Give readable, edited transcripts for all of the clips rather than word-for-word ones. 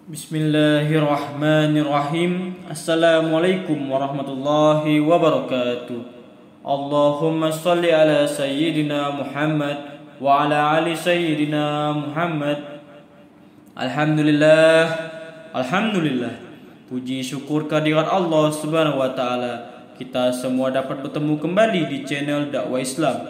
Bismillahirrahmanirrahim. Assalamualaikum warahmatullahi wabarakatuh. Allahumma salli ala sayyidina Muhammad wa ala ali sayyidina Muhammad. Alhamdulillah. Puji syukur kehadirat Allah Subhanahu wa taala. Kita semua dapat bertemu kembali di channel dakwah Islam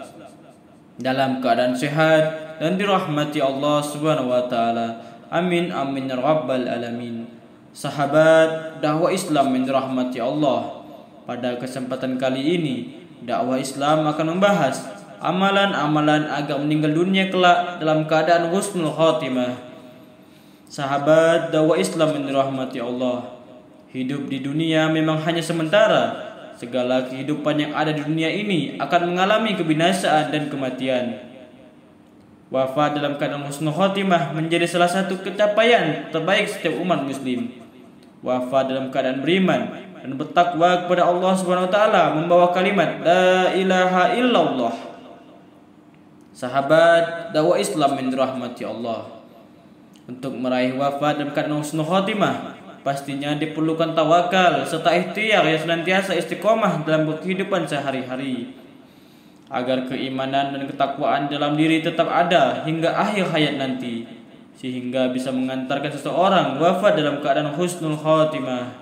dalam keadaan sehat dan dirahmati Allah Subhanahu wa taala. Amin amin ya rabbal alamin. Sahabat dakwah Islam yang dirahmati Allah, pada kesempatan kali ini dakwah Islam akan membahas amalan-amalan agar meninggal dunia kelak dalam keadaan husnul khatimah. Sahabat dakwah Islam yang dirahmati Allah, hidup di dunia memang hanya sementara. Segala kehidupan yang ada di dunia ini akan mengalami kebinasaan dan kematian. Wafat dalam keadaan husnul khotimah menjadi salah satu pencapaian terbaik setiap umat muslim. Wafat dalam keadaan beriman dan bertakwa kepada Allah Subhanahu wa taala membawa kalimat la ilaha illallah. Sahabat dakwah Islam yang dirahmati Allah, untuk meraih wafat dalam keadaan husnul khotimah pastinya diperlukan tawakal serta ikhtiar yang senantiasa istiqomah dalam kehidupan sehari-hari, agar keimanan dan ketakwaan dalam diri tetap ada hingga akhir hayat nanti, sehingga bisa mengantarkan seseorang wafat dalam keadaan husnul khatimah.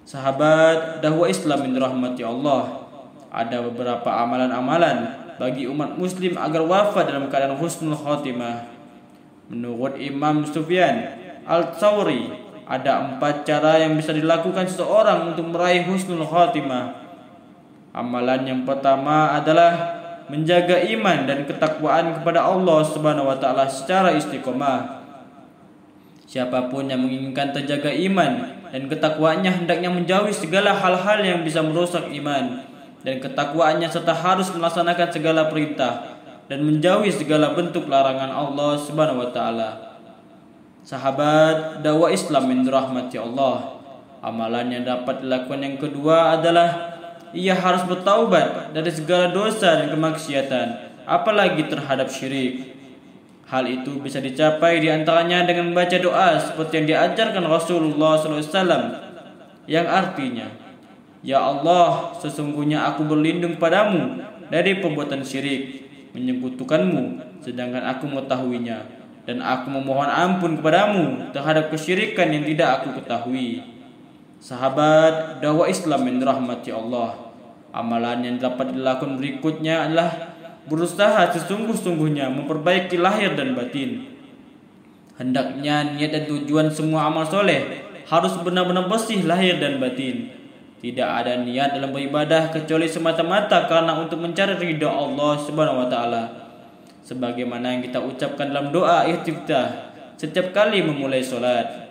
Sahabat dakwah Islam yang dirahmati Allah, ada beberapa amalan-amalan bagi umat muslim agar wafat dalam keadaan husnul khatimah. Menurut Imam Sufyan Al-Thawri, ada 4 cara yang bisa dilakukan seseorang untuk meraih husnul khatimah. Amalan yang pertama adalah menjaga iman dan ketakwaan kepada Allah Subhanahu wa taala secara istiqomah. Siapapun yang menginginkan terjaga iman dan ketakwaannya hendaknya menjauhi segala hal-hal yang bisa merusak iman dan ketakwaannya, serta harus melaksanakan segala perintah dan menjauhi segala bentuk larangan Allah Subhanahu wa taala. Sahabat dakwah Islam yang dirahmati Allah, amalan yang dapat dilakukan yang kedua adalah ia harus bertaubat dari segala dosa dan kemaksiatan, apalagi terhadap syirik. Hal itu bisa dicapai diantaranya dengan membaca doa seperti yang diajarkan Rasulullah SAW, yang artinya, Ya Allah, sesungguhnya aku berlindung padamu dari perbuatan syirik, menyekutukanmu sedangkan aku mengetahuinya, dan aku memohon ampun kepadamu terhadap kesyirikan yang tidak aku ketahui. Sahabat dakwah Islam yang dirahmati Allah, amalan yang dapat dilakukan berikutnya adalah berusaha sesungguh-sungguhnya memperbaiki lahir dan batin. Hendaknya niat dan tujuan semua amal soleh harus benar-benar bersih lahir dan batin. Tidak ada niat dalam beribadah kecuali semata-mata karena untuk mencari ridha Allah Subhanahu wa taala, sebagaimana yang kita ucapkan dalam doa istiftah setiap kali memulai salat.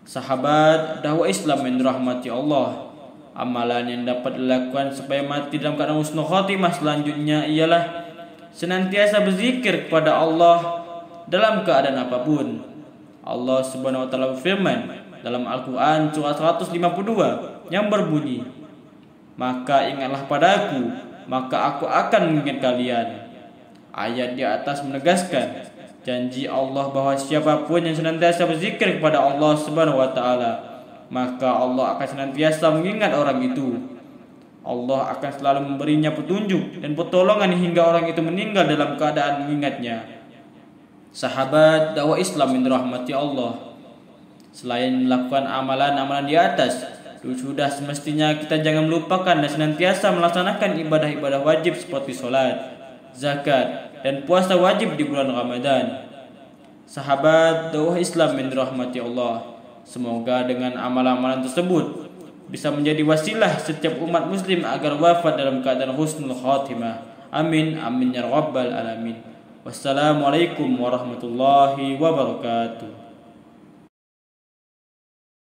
Sahabat dakwah Islam yang dirahmati Allah, amalan yang dapat dilakukan supaya mati dalam keadaan husnul khatimah selanjutnya ialah senantiasa berzikir kepada Allah dalam keadaan apapun. Allah Subhanahu wa taala berfirman dalam Al-Qur'an surah 152 yang berbunyi, "Maka ingatlah padaku, maka aku akan mengingat kalian." Ayat di atas menegaskan janji Allah bahwa siapapun yang senantiasa berzikir kepada Allah Subhanahu wa taala, maka Allah akan senantiasa mengingat orang itu. Allah akan selalu memberinya petunjuk dan pertolongan hingga orang itu meninggal dalam keadaan mengingatnya. Sahabat dakwah Islam yang dirahmati Allah, selain melakukan amalan-amalan di atas, sudah semestinya kita jangan melupakan dan senantiasa melaksanakan ibadah-ibadah wajib seperti sholat, zakat, dan puasa wajib di bulan Ramadan. Sahabat dakwah Islam yang dirahmati Allah, semoga dengan amalan-amalan tersebut bisa menjadi wasilah setiap umat muslim agar wafat dalam keadaan husnul khatimah. Amin amin ya rabbal alamin. Wassalamualaikum warahmatullahi wabarakatuh.